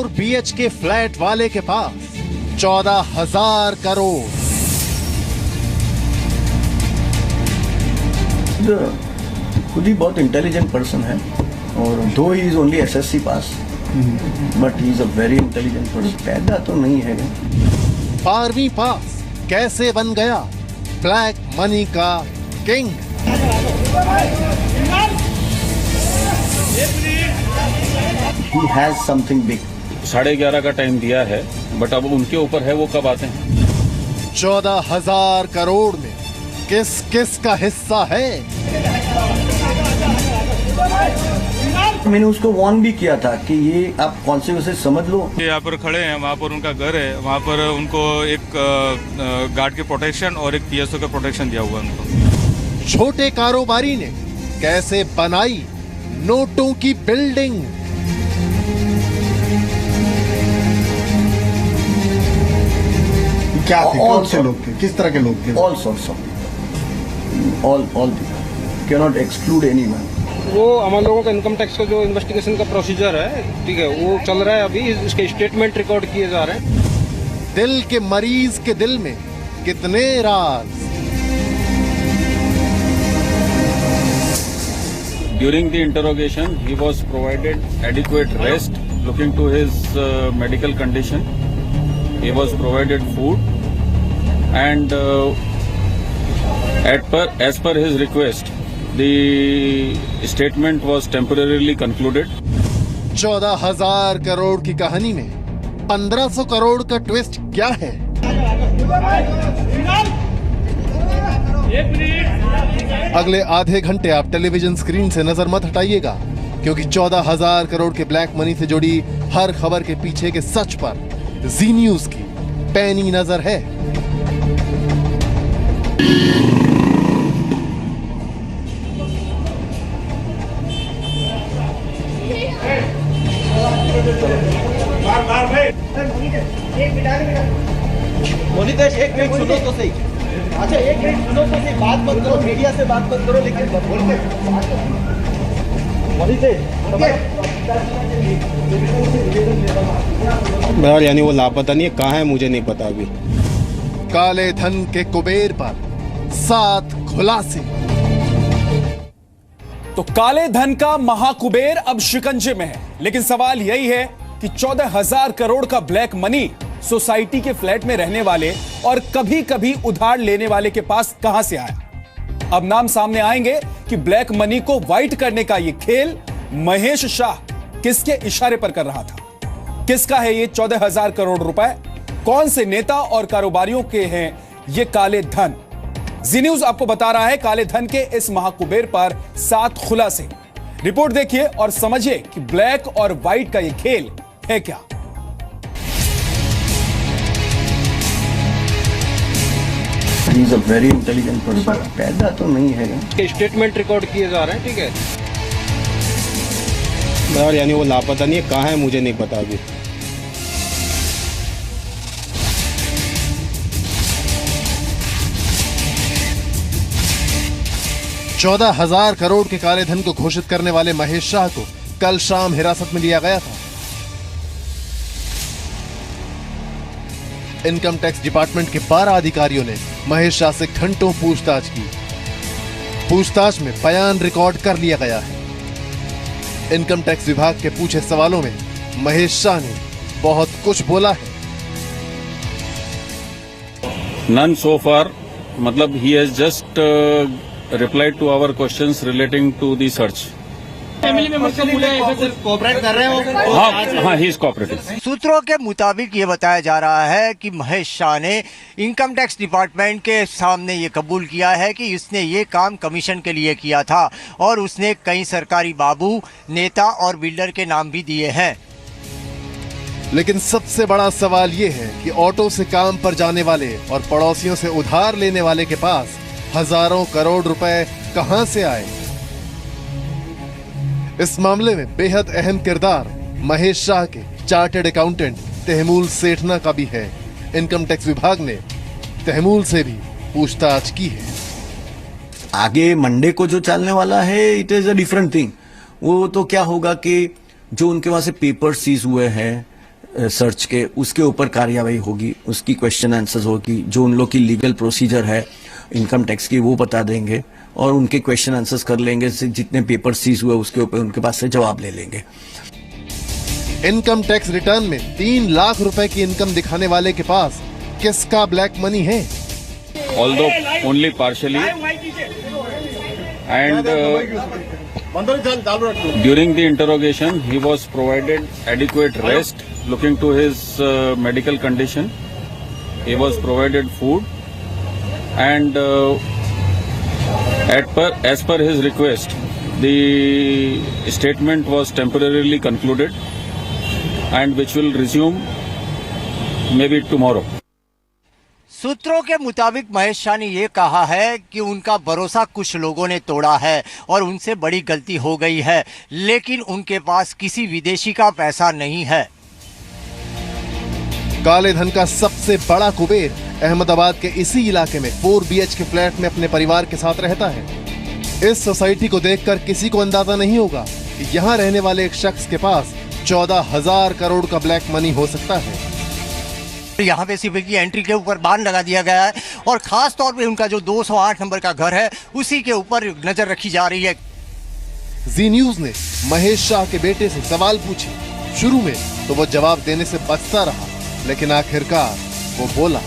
4 BHK flat वाले के पास 14,000 करोड़। खुद ही बहुत इंटेलिजेंट पर्सन है और though he is only SSC pass, but he is a very intelligent person. पैदा तो नहीं है। 12वीं पास कैसे बन गया ब्लैक मनी का king? He has something big. 11:30 का टाइम दिया है, बट अब उनके ऊपर है वो कब आते हैं। 14,000 करोड़ में किस किस का हिस्सा है? मैंने उसको वार्न भी किया था कि ये आप कॉन्सिक्वेंसेस समझ लो। यहाँ पर खड़े हैं, वहाँ पर उनका घर है, वहाँ पर उनको एक गार्ड के प्रोटेक्शन और एक पीएसओ का प्रोटेक्शन दिया हुआ है उनको। छोटे कारोबारी ने कैसे बनाई नोटों की बिल्डिंग? क्या थे? कौन से लोग थे? किस तरह के लोग थे? All sorts of people. All people. Cannot exclude anyone. वो हमारे लोगों का इनकम टैक्स का जो इन्वेस्टिगेशन का प्रोसीजर है, ठीक है, वो चल रहा है अभी। इसके स्टेटमेंट रिकॉर्ड किए जा रहे हैं। दिल के मरीज के दिल में कितने राज? During the interrogation, he was provided adequate rest, looking to his medical condition. He was provided food, and as per his request, the statement was temporarily concluded. 14,000 crore की कहानी में 1,500 करोड़ का ट्विस्ट क्या है? अगले आधे घंटे आप टेलीविजन स्क्रीन से नजर मत हटाइएगा, क्योंकि 14,000 करोड़ के ब्लैक मनी से जुड़ी हर खबर के पीछे के सच पर जी न्यूज की पैनी नजर है। मोनितेश, एक मिनट सुनो तो सही। अच्छा, एक मिनट सुनो तो सही। बात मत करो, मीडिया से बात मत करो, लेकिन बोल के बहरहाल यानी वो लापता नहीं है, कहाँ है मुझे नहीं पता अभी। काले धन के कुबेर पर 7 खुलासे। तो काले धन का महाकुबेर अब शिकंजे में है, लेकिन सवाल यही है कि 14,000 करोड़ का ब्लैक मनी सोसाइटी के फ्लैट में रहने वाले और कभी कभी उधार लेने वाले के पास कहां से आया? अब नाम सामने आएंगे कि ब्लैक मनी को व्हाइट करने का यह खेल महेश शाह किसके इशारे पर कर रहा था? किसका है ये 14,000 करोड़ रुपए? कौन से नेता और कारोबारियों के हैं ये काले धन? जी न्यूज आपको बता रहा है काले धन के इस महाकुबेर पर 7 खुलासे। रिपोर्ट देखिए और समझिए कि ब्लैक और व्हाइट का ये खेल है क्या। He is a very intelligent person. पैदा तो नहीं है। इसके स्टेटमेंट रिकॉर्ड किए जा रहे हैं, ठीक है। बहरहाल यानी वो लापता नहीं है, कहाँ है मुझे नहीं पता अभी। चौदह 14,000 करोड़ के काले धन को घोषित करने वाले महेश शाह को कल शाम हिरासत में लिया गया था। इनकम टैक्स डिपार्टमेंट के 12 अधिकारियों ने महेश शाह से घंटों पूछताछ की। पूछताछ में बयान रिकॉर्ड कर लिया गया है। इनकम टैक्स विभाग के पूछे सवालों में महेश शाह ने बहुत कुछ बोला है। None so far, मतलब he has just replied to our questions relating to the search. Family member को बोला है कोऑपरेट कर रहे हो? हाँ, he is cooperative. सूत्रों के मुताबिक ये बताया जा रहा है कि महेश शाह ने इनकम टैक्स डिपार्टमेंट के सामने ये कबूल किया है कि इसने ये काम कमीशन के लिए किया था और उसने कई सरकारी बाबू, नेता और बिल्डर के नाम भी दिए हैं। लेकिन सबसे बड़ा सवाल ये है कि ऑटो से काम पर जाने वाले और पड़ोसियों से उधार लेने वाले के पास हजारों करोड़ रुपए कहां से आए? इस मामले में बेहद अहम किरदार महेश शाह के चार्टर्ड अकाउंटेंट तहमूल सेठना का भी है। इनकम टैक्स विभाग ने तहमूल से भी पूछताछ की है। आगे मंडे को जो चलने वाला है, it is a different thing. वो तो क्या होगा कि जो उनके वहां से पेपर सीज हुए हैं, सर्च के, उसके ऊपर कार्रवाई होगी, उसकी क्वेश्चन आंसर्स होगी, जो उन लोग की लीगल प्रोसीजर है इनकम टैक्स की वो बता देंगे और उनके क्वेश्चन आंसर्स कर लेंगे, जितने पेपर सीज हुए उसके ऊपर उनके पास से जवाब ले लेंगे। इनकम टैक्स रिटर्न में 3 लाख रुपए की इनकम दिखाने वाले के पास किसका ब्लैक मनी है? although only partially, and during the interrogation he was provided adequate rest looking to his medical condition. He was provided food and as per his request the statement was temporarily concluded and which will resume maybe tomorrow. सूत्रों के मुताबिक महेश शाह ने ये कहा है कि उनका भरोसा कुछ लोगों ने तोड़ा है और उनसे बड़ी गलती हो गई है, लेकिन उनके पास किसी विदेशी का पैसा नहीं है। काले धन का सबसे बड़ा कुबेर अहमदाबाद के इसी इलाके में 4 BHK फ्लैट में अपने परिवार के साथ रहता है। इस सोसाइटी को देखकर किसी को अंदाजा नहीं होगा कि यहाँ रहने वाले एक शख्स के पास 14,000 करोड़ का ब्लैक मनी हो सकता है। यहाँ पे सिर्फ की एंट्री के ऊपर बांध लगा दिया गया है और खास तौर पे उनका जो 208 नंबर का घर है उसी के ऊपर नजर रखी जा रही है। जी न्यूज ने महेश शाह के बेटे से सवाल पूछे। शुरू में तो वो जवाब देने से बचता रहा, लेकिन आखिरकार वो बोला।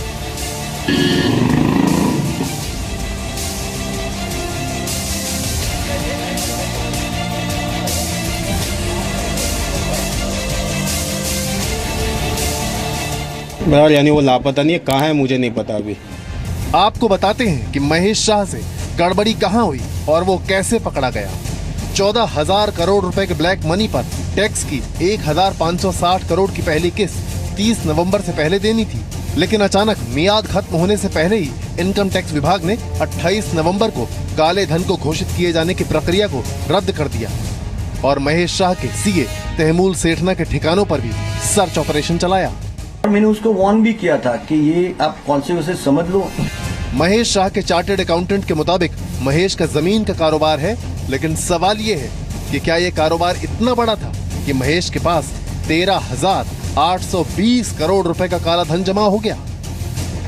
बराबर यानी वो लापता नहीं है, कहाँ है मुझे नहीं पता अभी। आपको बताते हैं कि महेश शाह से गड़बड़ी कहाँ हुई और वो कैसे पकड़ा गया। 14,000 करोड़ रुपए के ब्लैक मनी पर टैक्स की 1,560 करोड़ की पहली किस्त 30 नवंबर से पहले देनी थी, लेकिन अचानक मियाद खत्म होने से पहले ही इनकम टैक्स विभाग ने 28 नवंबर को काले धन को घोषित किए जाने की प्रक्रिया को रद्द कर दिया और महेश शाह के सीए तहमूल सेठना के ठिकानों पर भी सर्च ऑपरेशन चलाया। और मैंने उसको वार्न भी किया था कि ये आप कॉन्सिक्वेंसेस समझ लो। महेश शाह के चार्टर्ड अकाउंटेंट के मुताबिक महेश का जमीन का कारोबार है, लेकिन सवाल ये है कि क्या ये कारोबार इतना बड़ा था कि महेश के पास 13,820 करोड़ रुपए का काला धन जमा हो गया।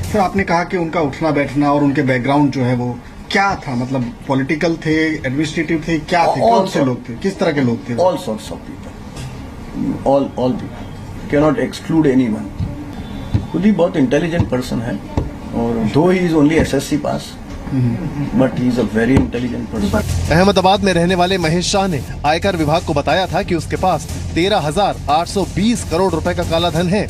फिर आपने कहा कि उनका उठना बैठना और उनके बैकग्राउंड जो है वो क्या था, मतलब पॉलिटिकल थे, एडमिनिस्ट्रेटिव थे, क्या थे, कौन से लोग थे, किस तरह के लोग थे? All sorts of people, all people, can not exclude anyone. खुद ही बहुत इंटेलिजेंट पर्सन है और though he is only SSC pass, but he is a very intelligent person. Ahmedabad में रहने वाले महेश शाह ने आयकर विभाग को बताया था कि उसके पास 13,820 करोड़ रुपए का काला धन है।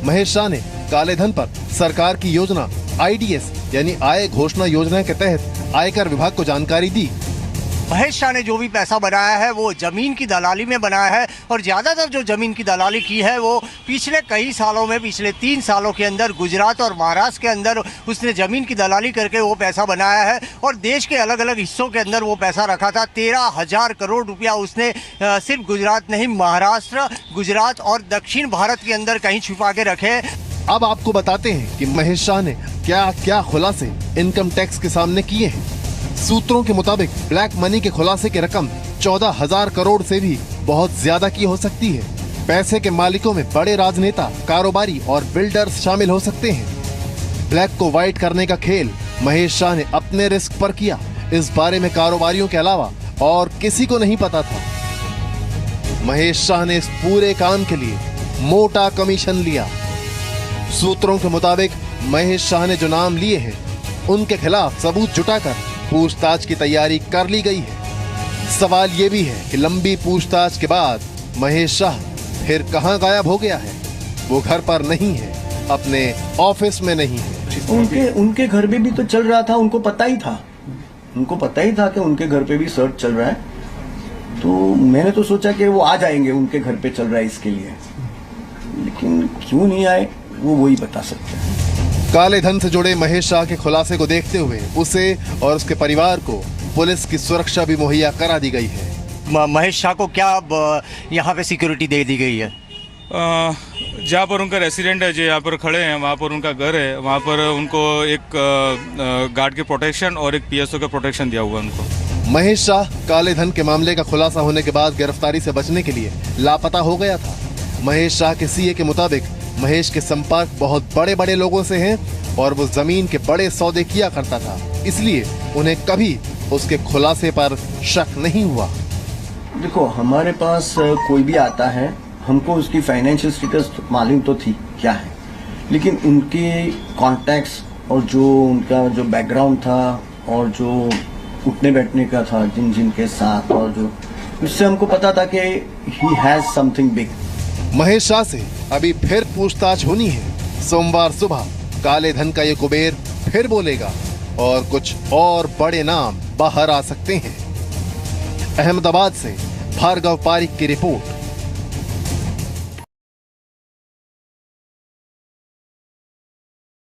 महेश शाह ने काले धन पर सरकार की योजना IDS यानी आय घोषणा योजना के तहत आयकर विभाग को जानकारी दी। महेश शाह ने जो भी पैसा बनाया है वो जमीन की दलाली में बनाया है और ज्यादातर जो जमीन की दलाली की है वो पिछले कई सालों में, पिछले 3 सालों के अंदर गुजरात और महाराष्ट्र के अंदर उसने जमीन की दलाली करके वो पैसा बनाया है और देश के अलग अलग हिस्सों के अंदर वो पैसा रखा था। 13,000 करोड़ रुपया उसने सिर्फ गुजरात नहीं, महाराष्ट्र, गुजरात और दक्षिण भारत के अंदर कहीं छुपा के रखे। अब आपको बताते हैं कि महेश शाह ने क्या क्या खुलासे इनकम टैक्स के सामने किए हैं। सूत्रों के मुताबिक ब्लैक मनी के खुलासे की रकम 14,000 करोड़ से भी बहुत ज्यादा की हो सकती है। पैसे के मालिकों में बड़े राजनेता, कारोबारी और बिल्डर्स शामिल हो सकते हैं। ब्लैक को व्हाइट करने का खेल महेश शाह ने अपने रिस्क पर किया। इस बारे में कारोबारियों के अलावा और किसी को नहीं पता था। महेश शाह ने इस पूरे काम के लिए मोटा कमीशन लिया। सूत्रों के मुताबिक महेश शाह ने जो नाम लिए हैं उनके खिलाफ सबूत जुटाकर पूछताछ की तैयारी कर ली गई है। सवाल ये भी है कि लंबी पूछताछ के बाद महेश शाह फिर कहां गायब हो गया है। वो घर पर नहीं है, अपने ऑफिस में नहीं है। उनके घर पे भी तो चल रहा था, उनको पता ही था, कि उनके घर पे भी सर्च चल रहा है। तो मैंने तो सोचा कि वो आ जाएंगे, उनके घर पे चल रहा है इसके लिए, लेकिन क्यों नहीं आए वो वही बता सकते हैं। काले धन से जुड़े महेश शाह के खुलासे को देखते हुए उसे और उसके परिवार को पुलिस की सुरक्षा भी मुहैया करा दी गई है। महेश शाह को क्या यहाँ पे सिक्योरिटी दे दी गई है? जहाँ पर उनका रेसिडेंट है, जो यहाँ पर खड़े हैं, वहाँ पर उनका घर है, वहाँ पर उनको एक गार्ड के प्रोटेक्शन और एक PSO का प्रोटेक्शन दिया हुआ है उनको। महेश शाह काले धन के मामले का खुलासा होने के बाद गिरफ्तारी से बचने के लिए लापता हो गया था। महेश शाह के सीए के मुताबिक महेश के संपर्क बहुत बड़े बड़े लोगों से हैं और वो जमीन के बड़े सौदे किया करता था, इसलिए उन्हें कभी उसके खुलासे पर शक नहीं हुआ। देखो, हमारे पास कोई भी आता है, हमको उसकी फाइनेंशियल स्टेटस मालूम तो थी क्या है, लेकिन उनके कॉन्टैक्ट्स और जो उनका जो बैकग्राउंड था और जो उठने बैठने का था जिन के साथ, और जो उससे हमको पता था कि he has something big. Mahesh Shah से अभी फिर पूछताछ होनी है। सोमवार सुबह काले धन का ये कुबेर फिर बोलेगा और कुछ और बड़े नाम बाहर आ सकते हैं। अहमदाबाद से भार्गव पारिक की रिपोर्ट।